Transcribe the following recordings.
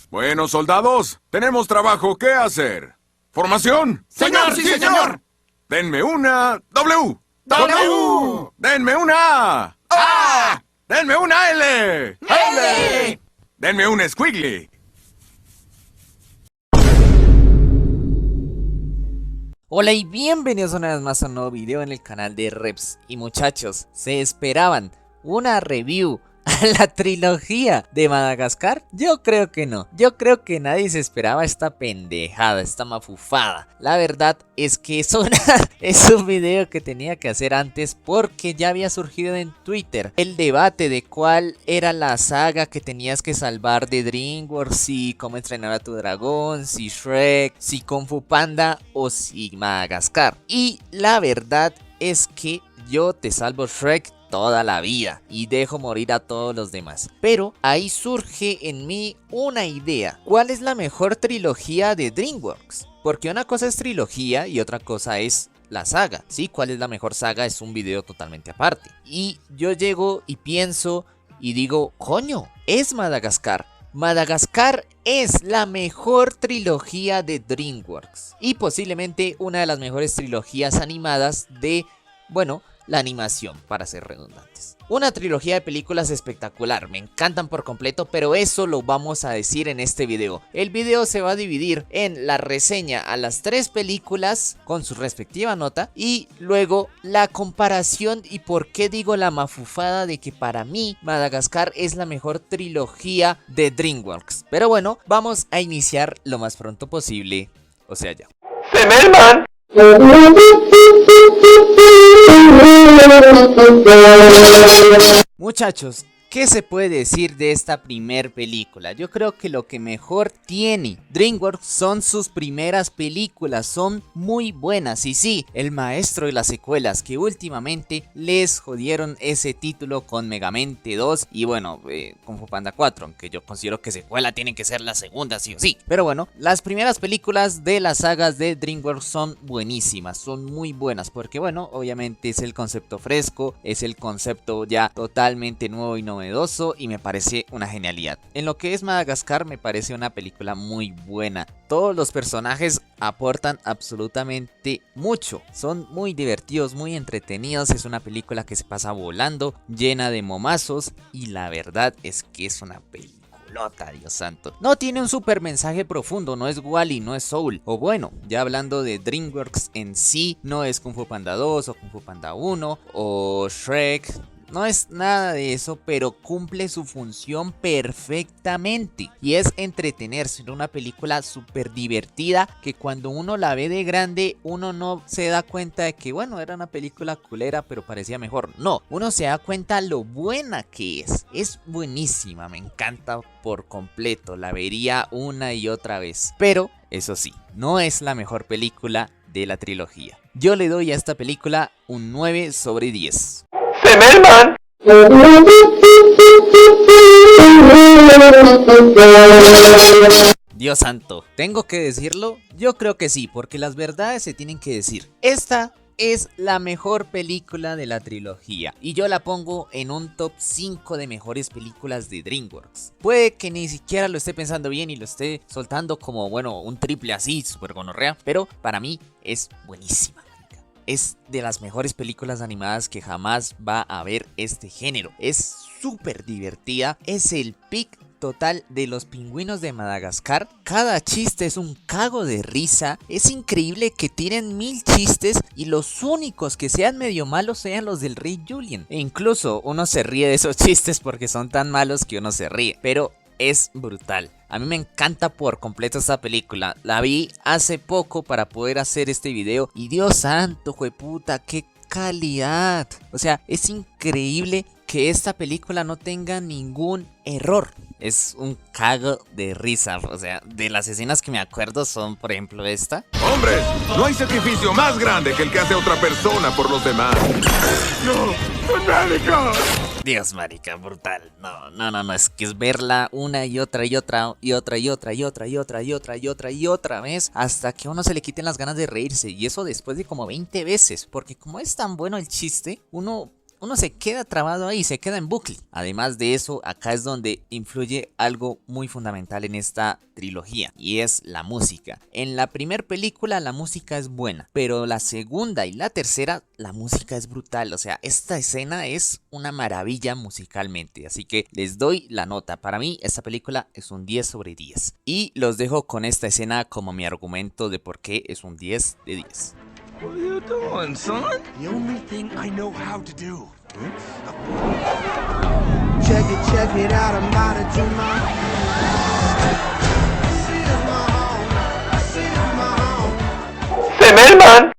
Bueno, soldados, tenemos trabajo que hacer. ¿Formación? ¡Señor, sí, señor! Denme una W. W. Denme una A. ¡A! Denme una L. ¡L! Denme un squiggly. Hola y bienvenidos una vez más a un nuevo video en el canal de Reps. Y muchachos, ¿se esperaban una review a la trilogía de Madagascar? Yo creo que no. Yo creo que nadie se esperaba esta pendejada, esta mafufada. La verdad es que es un video que tenía que hacer antes porque ya había surgido en Twitter el debate de cuál era la saga que tenías que salvar de DreamWorks, si Cómo entrenar a tu dragón, si Shrek, si Kung Fu Panda o si Madagascar. Y la verdad es que yo te salvo Shrek toda la vida y dejo morir a todos los demás. Pero ahí surge en mí una idea. ¿Cuál es la mejor trilogía de DreamWorks? Porque una cosa es trilogía y otra cosa es la saga. ¿Sí? ¿Cuál es la mejor saga? Es un video totalmente aparte. Y yo llego y pienso y digo, coño, es Madagascar. Madagascar es la mejor trilogía de DreamWorks y posiblemente una de las mejores trilogías animadas de, bueno, la animación, para ser redundantes. Una trilogía de películas espectacular, me encantan por completo, pero eso lo vamos a decir en este video. El video se va a dividir en la reseña a las 3 películas con su respectiva nota y luego la comparación y por qué digo la mafufada de que para mí Madagascar es la mejor trilogía de DreamWorks. Pero bueno, vamos a iniciar lo más pronto posible, o sea ya. ¡Semelman! Muchachos, ¿qué se puede decir de esta primer película? Yo creo que lo que mejor tiene DreamWorks son sus primeras películas, son muy buenas. Y sí, el maestro de las secuelas que últimamente les jodieron ese título con Megamente 2 y bueno, Kung Fu Panda 4, aunque yo considero que secuela tiene que ser la segunda sí o sí. Pero bueno, las primeras películas de las sagas de DreamWorks son buenísimas, son muy buenas porque bueno, obviamente es el concepto fresco, es el concepto ya totalmente nuevo y novedoso y me parece una genialidad. En lo que es Madagascar me parece una película muy buena. Todos los personajes aportan absolutamente mucho. Son muy divertidos, muy entretenidos. Es una película que se pasa volando, llena de momazos y la verdad es que es una peliculota, Dios santo. No tiene un super mensaje profundo, no es Wall-E, no es Soul. O bueno, ya hablando de DreamWorks en sí, no es Kung Fu Panda 2 o Kung Fu Panda 1 o Shrek. No es nada de eso, pero cumple su función perfectamente. Y es entretenerse en una película súper divertida que cuando uno la ve de grande, uno no se da cuenta de que, bueno, era una película culera, pero parecía mejor. No, uno se da cuenta lo buena que es. Es buenísima, me encanta por completo. La vería una y otra vez. Pero, eso sí, no es la mejor película de la trilogía. Yo le doy a esta película un 9 sobre 10. ¡Semelman! Dios santo, ¿tengo que decirlo? Yo creo que sí, porque las verdades se tienen que decir. Esta es la mejor película de la trilogía y yo la pongo en un top 5 de mejores películas de DreamWorks. Puede que ni siquiera lo esté pensando bien y lo esté soltando como, bueno, un triple así, super gonorrea, pero para mí es buenísima. Es de las mejores películas animadas que jamás va a haber este género. Es súper divertida, es el pic total de los pingüinos de Madagascar. Cada chiste es un cago de risa. Es increíble que tienen 1000 chistes y los únicos que sean medio malos sean los del Rey Julien. E incluso uno se ríe de esos chistes porque son tan malos que uno se ríe. Pero es brutal. A mí me encanta por completo esta película. La vi hace poco para poder hacer este video y Dios santo, jueputa, qué calidad. O sea, es increíble que esta película no tenga ningún error. Es un cago de risa. O sea, de las escenas que me acuerdo son, por ejemplo, esta. Hombres, no hay sacrificio más grande que el que hace otra persona por los demás. ¡No! ¡América! Dios, marica, brutal. No, es que es verla una y otra y otra y otra y otra y otra y otra y otra y otra y otra vez hasta que a uno se le quiten las ganas de reírse. Y eso después de como 20 veces. Porque como es tan bueno el chiste, uno uno se queda trabado ahí, se queda en bucle. Además de eso, acá es donde influye algo muy fundamental en esta trilogía, y es la música. En la primera película la música es buena, pero la segunda y la tercera la música es brutal. O sea, esta escena es una maravilla musicalmente, así que les doy la nota. Para mí esta película es un 10 sobre 10 y los dejo con esta escena como mi argumento de por qué es un 10 de 10. What are you doing, son? The only thing I know how to do. Check it out, I'm about to do my Semelman.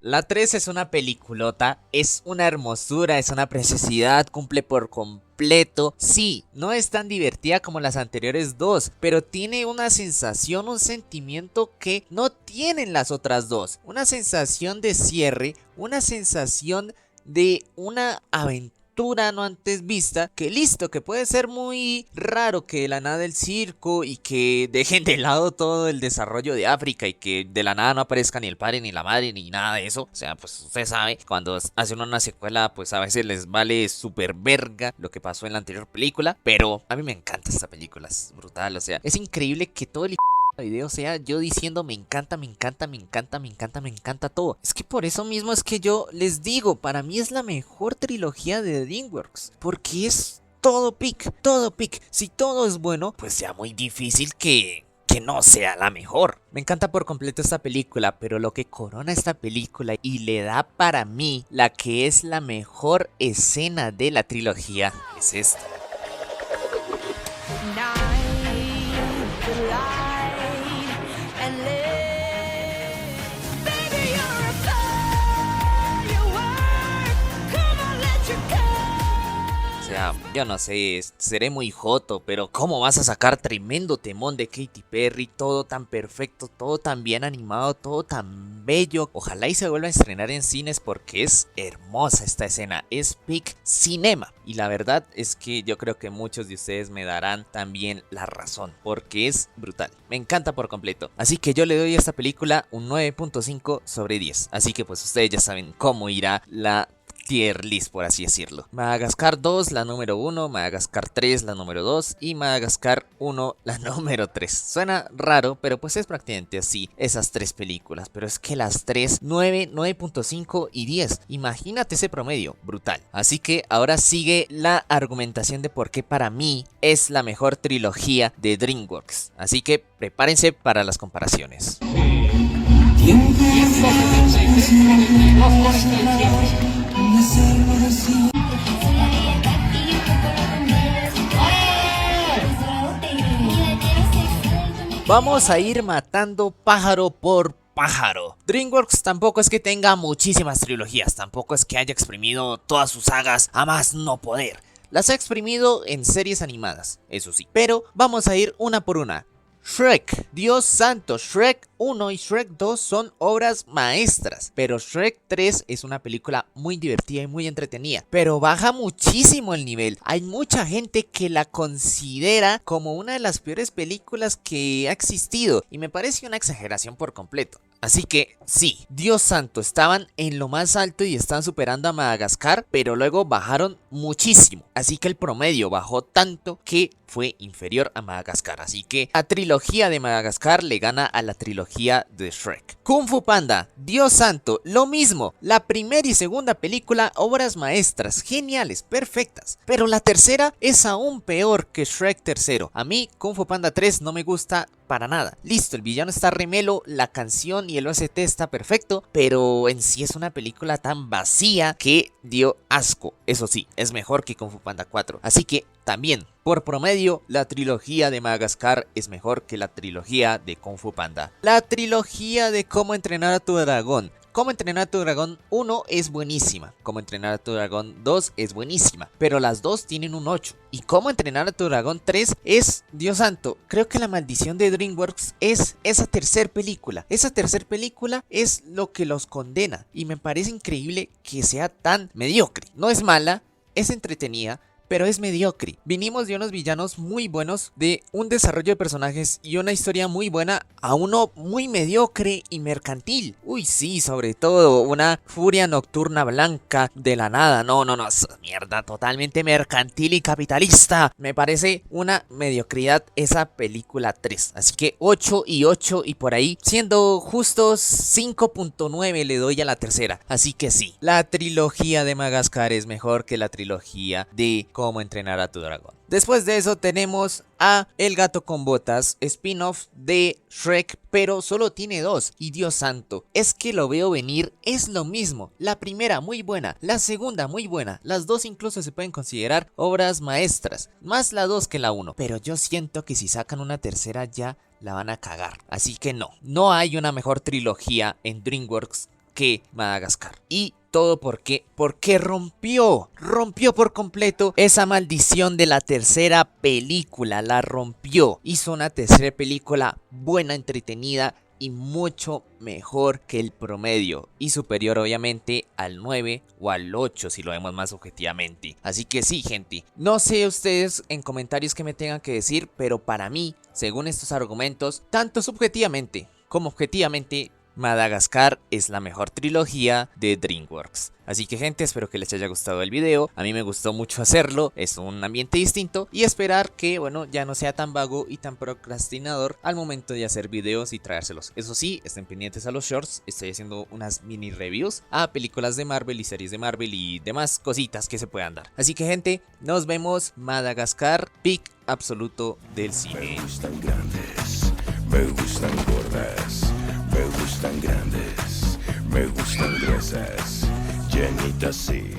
La 3 es una peliculota, es una hermosura, es una preciosidad, cumple por completo. Sí, no es tan divertida como las anteriores dos, pero tiene una sensación, un sentimiento que no tienen las otras dos. Una sensación de cierre, una sensación de una aventura no antes vista, que listo, que puede ser muy raro que de la nada del circo y que dejen de lado todo el desarrollo de África y que de la nada no aparezca ni el padre ni la madre ni nada de eso. O sea, pues usted sabe, cuando hacen una secuela pues a veces les vale super verga lo que pasó en la anterior película, pero a mí me encanta esta película, es brutal. O sea, es increíble que todo el video sea yo diciendo me encanta, me encanta, me encanta, me encanta, me encanta todo. Es que por eso mismo es que yo les digo, para mí es la mejor trilogía de DreamWorks, porque es todo pic, todo pic. Si todo es bueno, pues sea muy difícil que no sea la mejor. Me encanta por completo esta película, pero lo que corona esta película y le da para mí la que es la mejor escena de la trilogía es esta. O sea, yo no sé, seré muy joto, pero ¿cómo vas a sacar tremendo temón de Katy Perry? Todo tan perfecto, todo tan bien animado, todo tan bello. Ojalá y se vuelva a estrenar en cines porque es hermosa esta escena, es peak cinema. Y la verdad es que yo creo que muchos de ustedes me darán también la razón, porque es brutal. Me encanta por completo. Así que yo le doy a esta película un 9.5 sobre 10. Así que pues ustedes ya saben cómo irá la tier list, por así decirlo. Madagascar 2, la número 1, Madagascar 3, la número 2 y Madagascar 1, la número 3. Suena raro, pero pues es prácticamente así esas tres películas, pero es que las tres, 9, 9.5 y 10. Imagínate ese promedio, brutal. Así que ahora sigue la argumentación de por qué para mí es la mejor trilogía de DreamWorks. Así que prepárense para las comparaciones. Vamos a ir matando pájaro por pájaro. DreamWorks tampoco es que tenga muchísimas trilogías, tampoco es que haya exprimido todas sus sagas a más no poder. Las ha exprimido en series animadas, eso sí, pero vamos a ir una por una. Shrek, Dios santo, Shrek 1 y Shrek 2 son obras maestras, pero Shrek 3 es una película muy divertida y muy entretenida, pero baja muchísimo el nivel. Hay mucha gente que la considera como una de las peores películas que ha existido y me parece una exageración por completo. Así que sí, Dios santo, estaban en lo más alto y están superando a Madagascar, pero luego bajaron muchísimo. Así que el promedio bajó tanto que fue inferior a Madagascar. Así que la trilogía de Madagascar le gana a la trilogía de Shrek. Kung Fu Panda, Dios santo, lo mismo. La primera y segunda película, obras maestras, geniales, perfectas. Pero la tercera es aún peor que Shrek tercero. A mí Kung Fu Panda 3 no me gusta para nada. Listo, el villano está remelo, la canción y el OST está perfecto, pero en sí es una película tan vacía que dio asco. Eso sí, es mejor que Kung Fu Panda 4. Así que también, por promedio, la trilogía de Madagascar es mejor que la trilogía de Kung Fu Panda. La trilogía de Cómo entrenar a tu dragón. Cómo entrenar a tu dragón 1 es buenísima, Cómo entrenar a tu dragón 2 es buenísima, pero las dos tienen un 8. Y Cómo entrenar a tu dragón 3 es, Dios santo, creo que la maldición de DreamWorks es esa tercera película. Esa tercera película es lo que los condena y me parece increíble que sea tan mediocre. No es mala, es entretenida, pero es mediocre. Vinimos de unos villanos muy buenos, de un desarrollo de personajes y una historia muy buena, a uno muy mediocre y mercantil. Uy, sí, sobre todo una furia nocturna blanca de la nada. No, mierda, totalmente mercantil y capitalista. Me parece una mediocridad esa película 3. Así que 8 y 8 y por ahí, siendo justos 5.9 le doy a la tercera. Así que sí, la trilogía de Madagascar es mejor que la trilogía de Cómo entrenar a tu dragón. Después de eso tenemos a El gato con botas, spin-off de Shrek, pero solo tiene 2. Y Dios santo, es que lo veo venir, es lo mismo. La primera muy buena, la segunda muy buena, las dos incluso se pueden considerar obras maestras, más la 2 que la 1. Pero yo siento que si sacan una tercera ya la van a cagar. Así que no hay una mejor trilogía en DreamWorks que Madagascar. Y todo porque rompió por completo esa maldición de la tercera película, la rompió. Hizo una tercera película buena, entretenida y mucho mejor que el promedio, y superior obviamente al 9 o al 8 si lo vemos más objetivamente. Así que sí, gente, no sé ustedes en comentarios que me tengan que decir, pero para mí, según estos argumentos, tanto subjetivamente como objetivamente, Madagascar es la mejor trilogía de DreamWorks. Así que gente, espero que les haya gustado el video. A mí me gustó mucho hacerlo, es un ambiente distinto, y esperar que, bueno, ya no sea tan vago y tan procrastinador al momento de hacer videos y traérselos. Eso sí, estén pendientes a los shorts, estoy haciendo unas mini reviews a películas de Marvel y series de Marvel y demás cositas que se puedan dar. Así que gente, nos vemos. Madagascar, pick absoluto del cine. Me gustan grandes, me gustan gordas, me gustan grandes, me gustan gruesas, llenitas sí.